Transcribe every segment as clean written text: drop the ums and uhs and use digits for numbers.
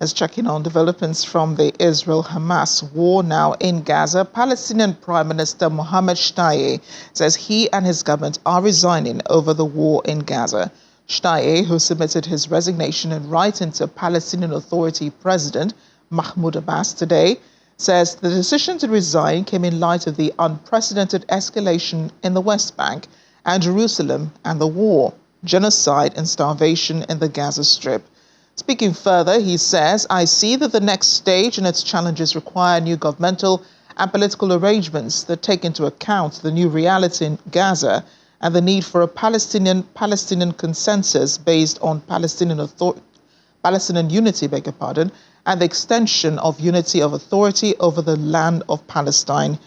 As checking on developments from the Israel-Hamas war now in Gaza, Palestinian Prime Minister Mohammed Shtayyeh says he and his government are resigning over the war in Gaza. Shtayyeh, who submitted his resignation in writing to Palestinian Authority President Mahmoud Abbas today, says the decision to resign came in light of the unprecedented escalation in the West Bank and Jerusalem and the war, genocide and starvation in the Gaza Strip. Speaking further, he says, "I see that the next stage and its challenges require new governmental and political arrangements that take into account the new reality in Gaza and the need for a Palestinian consensus based on Palestinian unity, and the extension of unity of authority over the land of Palestine."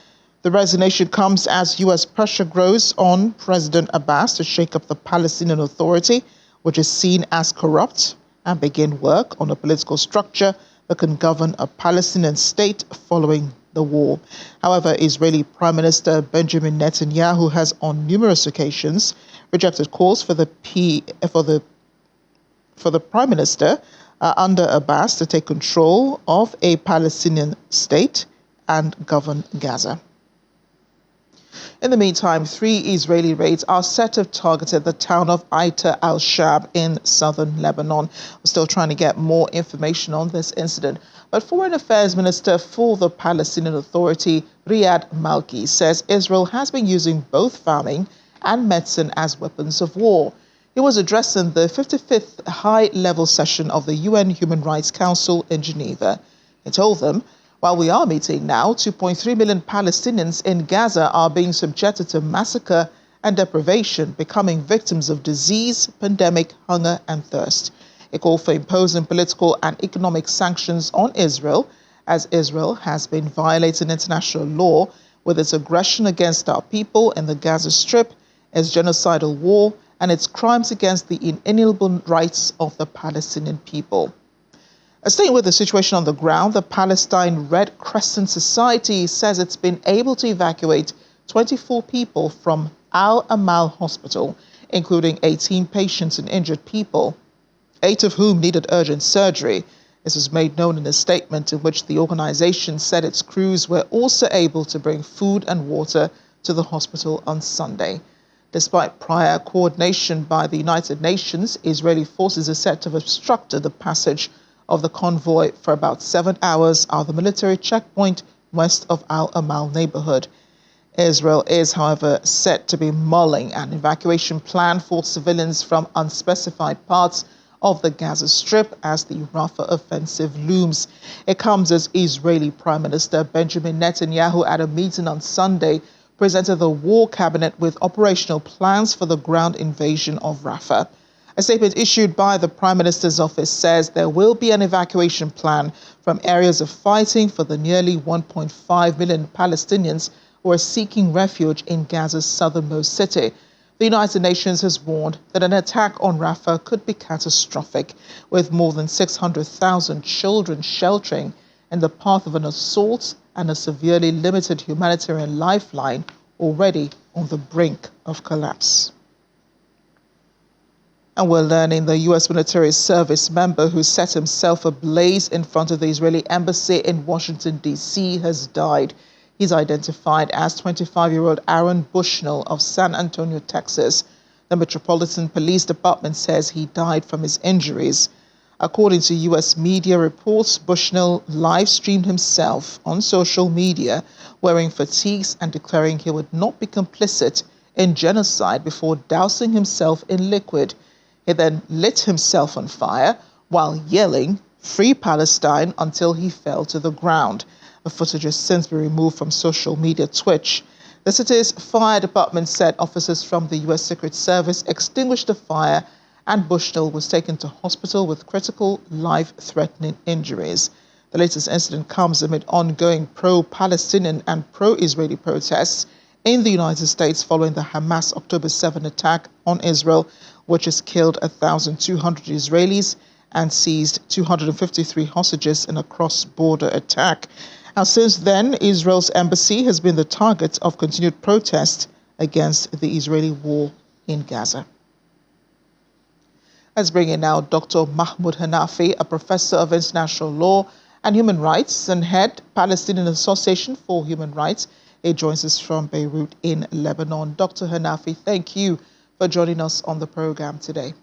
The resignation comes as U.S. pressure grows on President Abbas to shake up the Palestinian Authority, which is seen as corrupt, and begin work on a political structure that can govern a Palestinian state following the war. However, Israeli Prime Minister Benjamin Netanyahu has on numerous occasions rejected calls for the Prime Minister under Abbas to take control of a Palestinian state and govern Gaza. In the meantime, 3 Israeli raids are set to have targeted the town of Aita al-Shab in southern Lebanon. We're still trying to get more information on this incident. But Foreign Affairs Minister for the Palestinian Authority, Riyad Malki, says Israel has been using both farming and medicine as weapons of war. He was addressing the 55th high-level session of the UN Human Rights Council in Geneva. He told them, "While we are meeting now, 2.3 million Palestinians in Gaza are being subjected to massacre and deprivation, becoming victims of disease, pandemic, hunger, and thirst." He called for imposing political and economic sanctions on Israel, as Israel has been violating international law with its aggression against our people in the Gaza Strip, its genocidal war, and its crimes against the inalienable rights of the Palestinian people. Staying with the situation on the ground, the Palestine Red Crescent Society says it's been able to evacuate 24 people from Al Amal Hospital, including 18 patients and injured people, 8 of whom needed urgent surgery. This was made known in a statement in which the organization said its crews were also able to bring food and water to the hospital on Sunday. Despite prior coordination by the United Nations, Israeli forces are said to have obstructed the passage of the convoy for about 7 hours out of the military checkpoint west of Al Amal neighborhood. Israel is, however, said to be mulling an evacuation plan for civilians from unspecified parts of the Gaza Strip as the Rafah offensive looms. It comes as Israeli Prime Minister Benjamin Netanyahu at a meeting on Sunday presented the war cabinet with operational plans for the ground invasion of Rafah. A statement issued by the Prime Minister's office says there will be an evacuation plan from areas of fighting for the nearly 1.5 million Palestinians who are seeking refuge in Gaza's southernmost city. The United Nations has warned that an attack on Rafah could be catastrophic, with more than 600,000 children sheltering in the path of an assault and a severely limited humanitarian lifeline already on the brink of collapse. And we're learning the U.S. military service member who set himself ablaze in front of the Israeli embassy in Washington, D.C. has died. He's identified as 25-year-old Aaron Bushnell of San Antonio, Texas. The Metropolitan Police Department says he died from his injuries. According to U.S. media reports, Bushnell live-streamed himself on social media wearing fatigues and declaring he would not be complicit in genocide before dousing himself in liquid. He then lit himself on fire while yelling, "Free Palestine," until he fell to the ground. The footage has since been removed from social media Twitch. The city's fire department said officers from the U.S. Secret Service extinguished the fire and Bushnell was taken to hospital with critical life-threatening injuries. The latest incident comes amid ongoing pro-Palestinian and pro-Israeli protests in the United States following the Hamas October 7 attack on Israel, which has killed 1,200 Israelis and seized 253 hostages in a cross-border attack. Now, since then, Israel's embassy has been the target of continued protest against the Israeli war in Gaza. Let's bring in now Dr. Mahmoud Hanafi, a professor of international law and human rights and head Palestinian Association for Human Rights. He joins us from Beirut in Lebanon. Dr. Hanafi, thank you for joining us on the program today.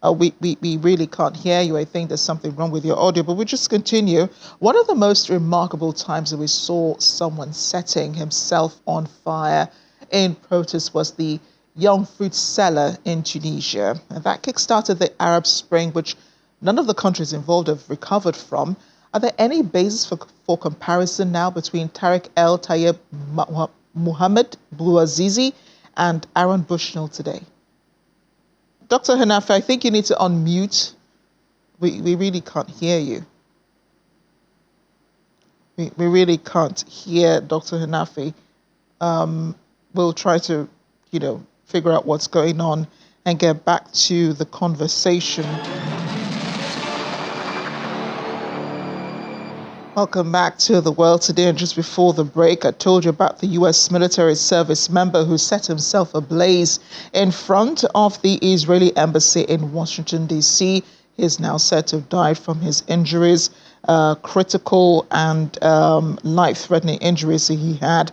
We really can't hear you. I think there's something wrong with your audio, but we'll just continue. One of the most remarkable times that we saw someone setting himself on fire in protest was the young fruit seller in Tunisia. And that kickstarted the Arab Spring, which none of the countries involved have recovered from. Are there any basis for comparison now between Tariq El Tayeb Mohammed Bouazizi and Aaron Bushnell today? Dr. Hanafi, I think you need to unmute. We really can't hear you. We really can't hear Dr. Hanafi. We'll try to, figure out what's going on and get back to the conversation. Welcome back to The World Today. And just before the break, I told you about the U.S. military service member who set himself ablaze in front of the Israeli embassy in Washington, D.C. He is now said to have died from his injuries, critical and life-threatening injuries that he had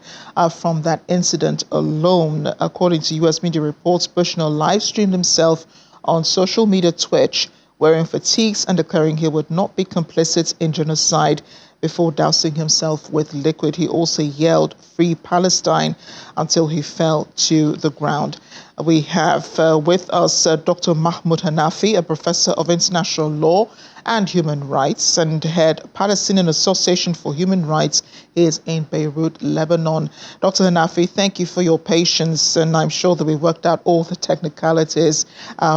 from that incident alone. According to U.S. media reports, Bushnell live-streamed himself on social media Twitch, wearing fatigues and declaring he would not be complicit in genocide before dousing himself with liquid. He also yelled, "Free Palestine," until he fell to the ground. We have with us Dr. Mahmoud Hanafi, a professor of international law and human rights and head Palestinian Association for Human Rights. He is in Beirut, Lebanon. Dr. Hanafi, thank you for your patience, and I'm sure that we worked out all the technicalities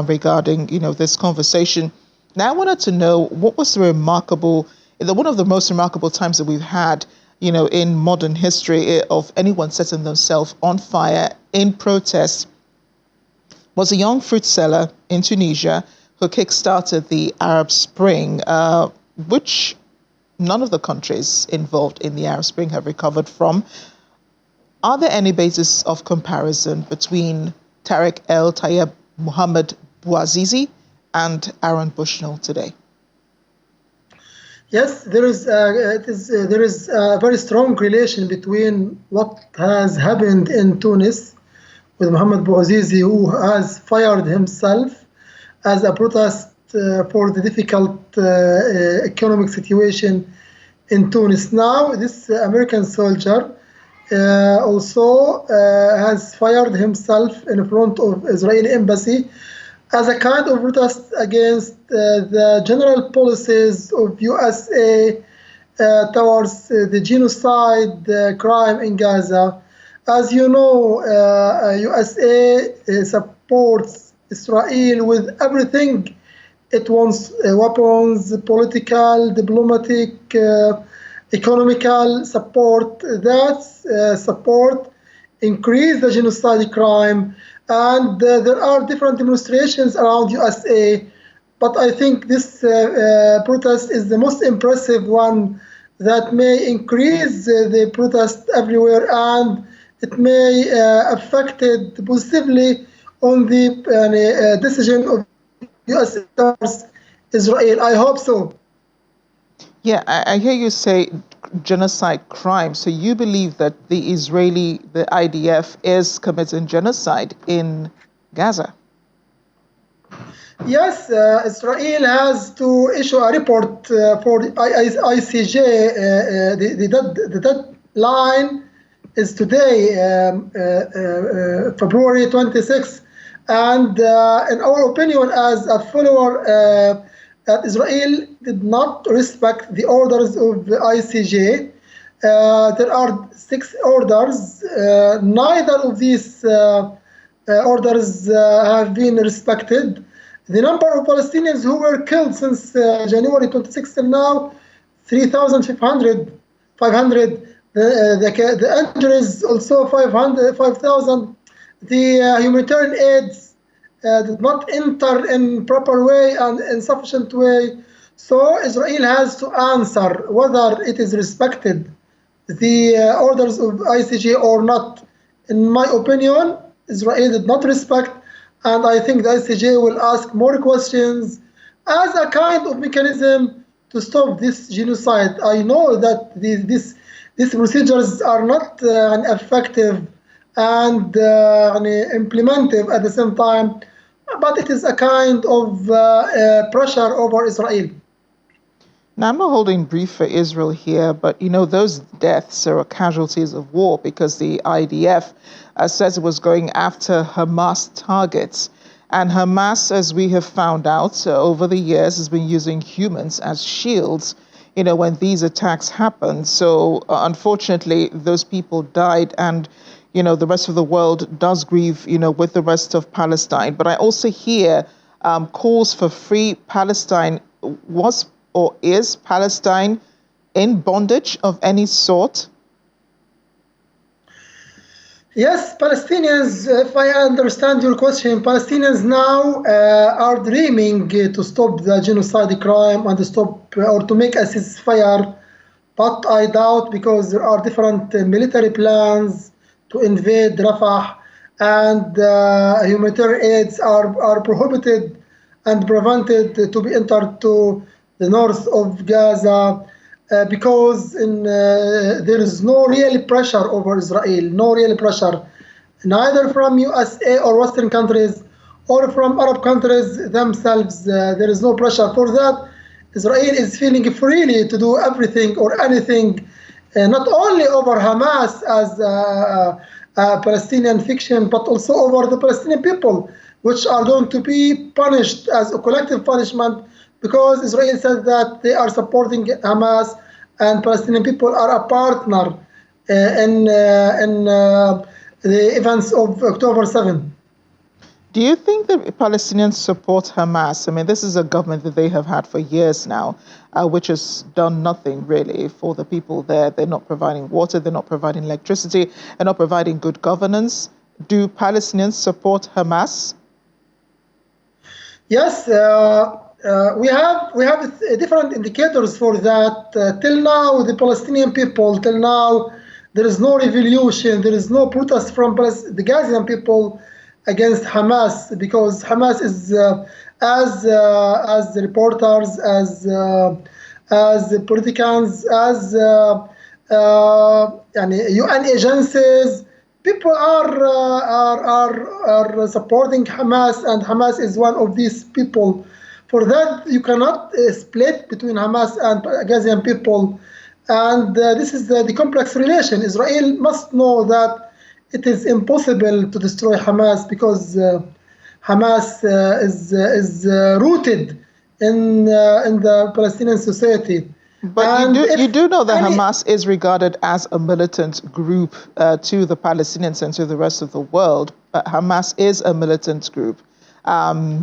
regarding, this conversation. Now I wanted to know, what was one of the most remarkable times that we've had, in modern history of anyone setting themselves on fire in protest was a young fruit seller in Tunisia who kickstarted the Arab Spring, which none of the countries involved in the Arab Spring have recovered from. Are there any basis of comparison between Tariq El Tayeb Mohammed Bouazizi and Aaron Bushnell today? Yes, there is a very strong relation between what has happened in Tunis with Mohammed Bouazizi, who has fired himself as a protest for the difficult economic situation in Tunis. Now, this American soldier also has fired himself in front of Israeli embassy as a kind of protest against the general policies of USA towards the genocide crime in Gaza. As you know, USA supports Israel with everything. It wants weapons, political, diplomatic, economical support. That support increase the genocide crime. And there are different demonstrations around USA, but I think this protest is the most impressive one that may increase the protest everywhere, and it may affect it positively on the decision of US towards Israel. I hope so. Yeah, I hear you say genocide crime. So you believe that the IDF is committing genocide in Gaza? Yes, Israel has to issue a report for the ICJ. The deadline is today, February 26th. And in our opinion, as a follower, that Israel did not respect the orders of the ICJ. There are 6 orders. Neither of these orders have been respected. The number of Palestinians who were killed since January 26th till now, 3,500. The injuries also 5,000. The humanitarian aids did not enter in proper way and in sufficient way. So Israel has to answer whether it is respected the orders of ICJ or not. in my opinion, Israel did not respect, and I think the ICJ will ask more questions as a kind of mechanism to stop this genocide. I know that these procedures are not effective and implemented at the same time, but it is a kind of pressure over Israel. Now, I'm not holding brief for Israel here, but those deaths are casualties of war because the IDF says it was going after Hamas targets. And Hamas, as we have found out over the years, has been using humans as shields, when these attacks happen. So unfortunately, those people died, and the rest of the world does grieve, with the rest of Palestine. But I also hear calls for free Palestine. Was or is Palestine in bondage of any sort? Yes, Palestinians, if I understand your question, Palestinians now are dreaming to stop the genocide crime and to stop or to make a ceasefire, but I doubt because there are different military plans to invade Rafah, and humanitarian aids are prohibited and prevented to be entered to the north of Gaza because there is no real pressure over Israel, no real pressure, neither from USA or Western countries or from Arab countries themselves. There is no pressure for that. Israel is feeling freely to do everything or anything, not only over Hamas as a Palestinian fiction, but also over the Palestinian people, which are going to be punished as a collective punishment because Israel said that they are supporting Hamas and Palestinian people are a partner in the events of October 7. Do you think that Palestinians support Hamas? I mean, this is a government that they have had for years now, which has done nothing really for the people there. They're not providing water, they're not providing electricity, they're not providing good governance. Do Palestinians support Hamas? Yes, we have different indicators for that. Till now, the Palestinian people, till now, there is no revolution, there is no protest from the Gazian people against Hamas, because Hamas is, as the reporters, as the politicians, as UN agencies, people are supporting Hamas, and Hamas is one of these people. For that, you cannot split between Hamas and Gazian people, and this is the complex relation. Israel must know that it is impossible to destroy Hamas because Hamas is rooted in the Palestinian society. But you do know that Hamas is regarded as a militant group to the Palestinians and to the rest of the world. Hamas is a militant group.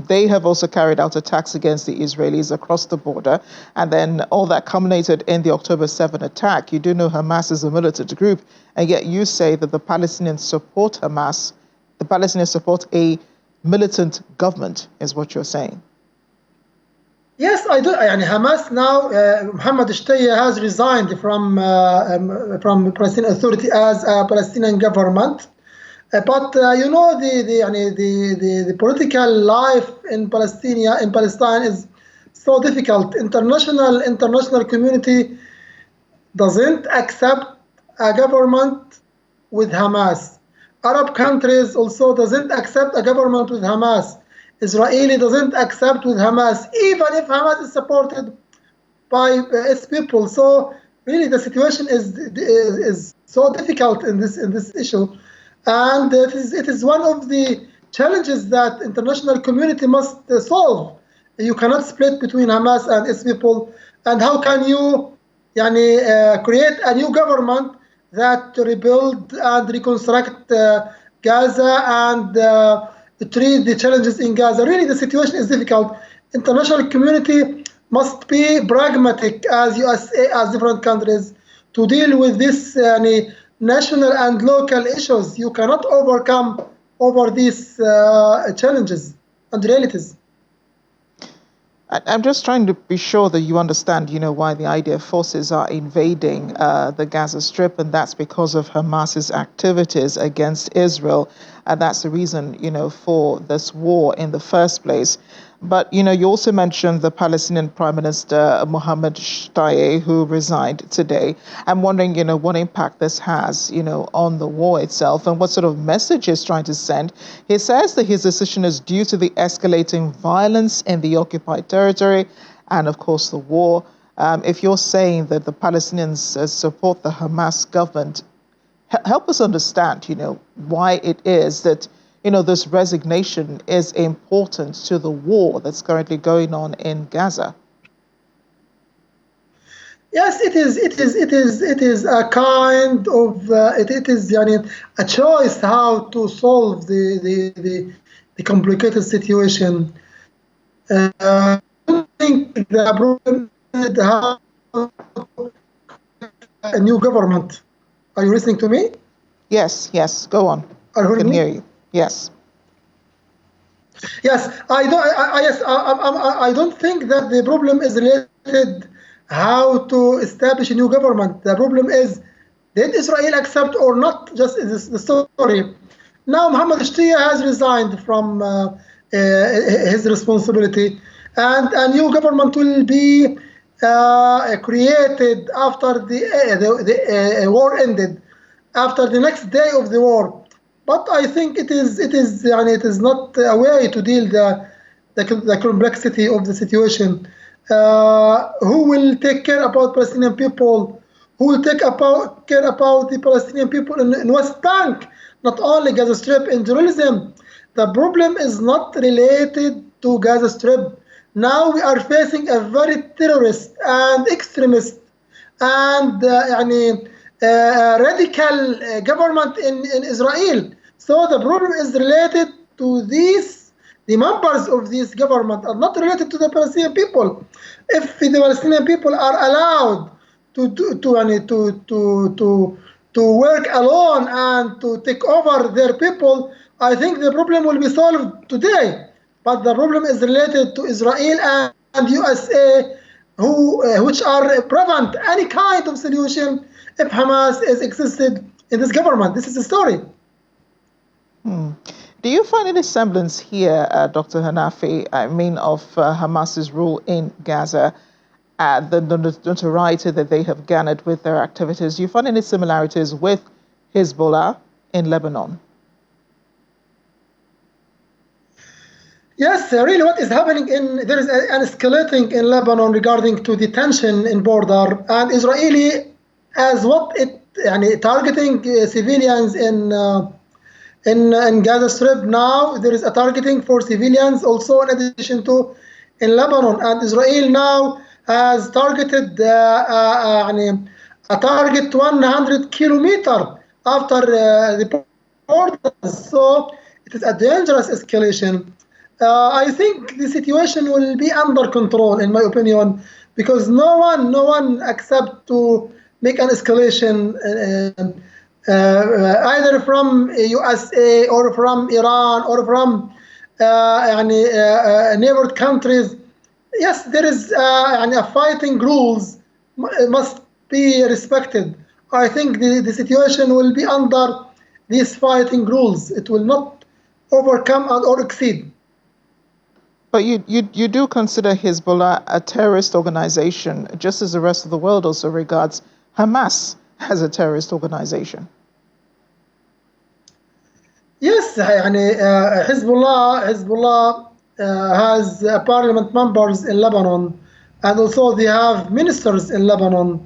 They have also carried out attacks against the Israelis across the border. And then all that culminated in the October 7 attack. You do know Hamas is a militant group. And yet you say that the Palestinians support Hamas. The Palestinians support a militant government, is what you're saying. Yes, I do. Hamas now, Mohammed Shtaya has resigned from Palestinian Authority as a Palestinian government. But the political life in Palestine is so difficult. International community doesn't accept a government with Hamas. Arab countries also doesn't accept a government with Hamas. Israeli doesn't accept with Hamas, even if Hamas is supported by its people. So really, the situation is so difficult in this issue. And it is one of the challenges that international community must solve. You cannot split between Hamas and its people. And how can you create a new government that rebuild and reconstruct Gaza and treat the challenges in Gaza? Really, the situation is difficult. International community must be pragmatic as USA, as different countries, to deal with this national and local issues. You cannot overcome over these challenges and realities. I'm just trying to be sure that you understand, why the IDF forces are invading the Gaza Strip, and that's because of Hamas's activities against Israel. And that's the reason, for this war in the first place. But, you also mentioned the Palestinian Prime Minister, Mohammed Shtayyeh, who resigned today. I'm wondering, what impact this has, on the war itself and what sort of message he's trying to send. He says that his decision is due to the escalating violence in the occupied territory and, of course, the war. If you're saying that the Palestinians support the Hamas government, help us understand, why it is that, this resignation is important to the war that's currently going on in Gaza. Yes, it is. It is a kind of it is a choice how to solve the complicated situation. I don't think the problem is how a new government. Are you listening to me? Yes, go on. Are you I hearing can me? hear you. Yes. Yes, I don't think that the problem is related how to establish a new government. The problem is, did Israel accept or not? Just the story. Now Mohammed Shtayyeh has resigned from his responsibility, and a new government will be created after the war ended, after the next day of the war. But I think it is not a way to deal the complexity of the situation. Who will take care about Palestinian people? Who will care about the Palestinian people in West Bank, not only Gaza Strip in Jerusalem? The problem is not related to Gaza Strip. Now we are facing a very terrorist and extremist and radical government in Israel. So the problem is related to the members of this government are not related to the Palestinian people. If the Palestinian people are allowed to work alone and to take over their people, I think the problem will be solved today. But the problem is related to Israel and USA, which are prevent any kind of solution if Hamas is existed in this government. This is the story. Do you find any semblance here, Dr. Hanafi, of Hamas's rule in Gaza, the notoriety that they have garnered with their activities? Do you find any similarities with Hezbollah in Lebanon? Yes, really what is happening there is an escalating in Lebanon regarding to the tension in border, and Israeli as what it targeting civilians in Gaza Strip. Now there is a targeting for civilians also in addition to in Lebanon, and Israel now has targeted a target 100 kilometer after the borders. So it is a dangerous escalation. I think the situation will be under control, in my opinion, because no one accept to make an escalation either from USA or from Iran or from neighboring countries. Yes, there is fighting rules must be respected. I think the situation will be under these fighting rules. It will not overcome or exceed. But you do consider Hezbollah a terrorist organization, just as the rest of the world also regards Hamas as a terrorist organization. Yes, Hezbollah has parliament members in Lebanon, and also they have ministers in Lebanon.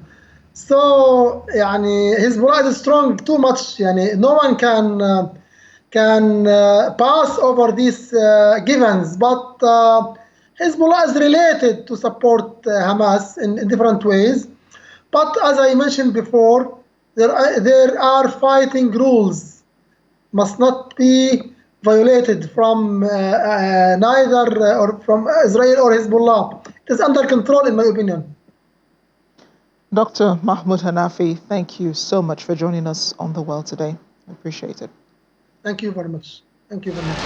So Hezbollah is strong too much. No one can pass over these givens, but Hezbollah is related to support Hamas in different ways. But as I mentioned before, there are fighting rules must not be violated from neither or from Israel or Hezbollah. It is under control, in my opinion. Dr. Mahmoud Hanafi, thank you so much for joining us on The World Today. I appreciate it. Thank you very much. Thank you very much.